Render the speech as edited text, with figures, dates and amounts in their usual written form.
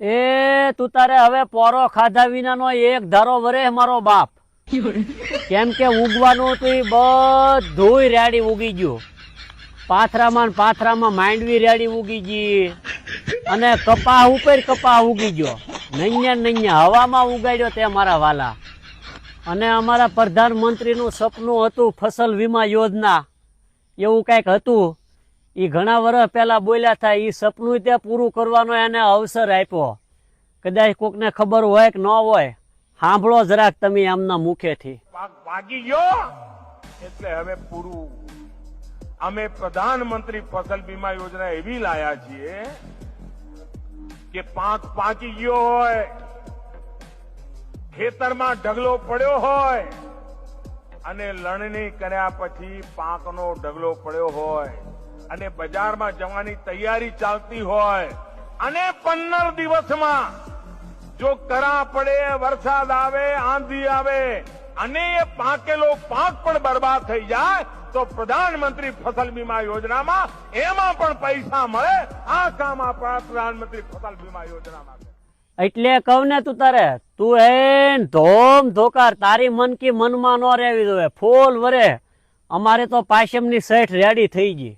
એ તું તારે હવે પોરો ખાધા વિનાનો એક ધારો વરે મારો બાપ. કેમ કે ઉગવાનું તો ઈ બધુંય રેડી ઉગી ગયું. પાથરામાં ને પાથરામાં માંડવી રેડી ઉગી ગઈ અને કપાહ ઉપર કપાહ ઉગી ગયો. નૈયા હવામાં ઉગાડ્યો તે મારા વાલા. અને અમારા પ્રધાનમંત્રીનું સપનું હતું ફસલ વીમા યોજના, એવું કઈક હતું. એ ઘણા વર્ષ પહેલા બોલ્યા હતા. એ સપનું તે પૂરું કરવાનો એને અવસર આપ્યો. કદાચ કોકને ખબર હોય કે ન હોય, સાંભળો જરાક તમે એમના મુખેથી. વાગી ગયો એટલે હવે પૂરું. અમે પ્રધાનમંત્રી ફસલ બીમા યોજના એવી લાયા છીએ કે પાક પાકી ગયો હોય, ખેતરમાં ઢગલો પડ્યો હોય અને લણણી કર્યા પછી પાકનો ઢગલો પડ્યો હોય અને બજારમાં જવાની તૈયારી ચાલતી હોય અને 15 દિવસમાં જો કરા પડે, વરસાદ આવે, આંધી આવે અને એ પાકેલો પાક પણ બરબાદ થઈ જાય તો પ્રધાનમંત્રી ફસલ બીમા યોજનામાં એમાં પણ પૈસા મળે. આ કામ આપણા પ્રધાનમંત્રી ફસલ બીમા યોજનામાં. એટલે કહું ને તું તારે, તું એન ધોમ ધોકાર તારી મન કી મનમાં ન રહેવી જોઈએ. ફૂલ વરે અમારે તો પાયસમની સેઠ રેડી થઈ ગઈ.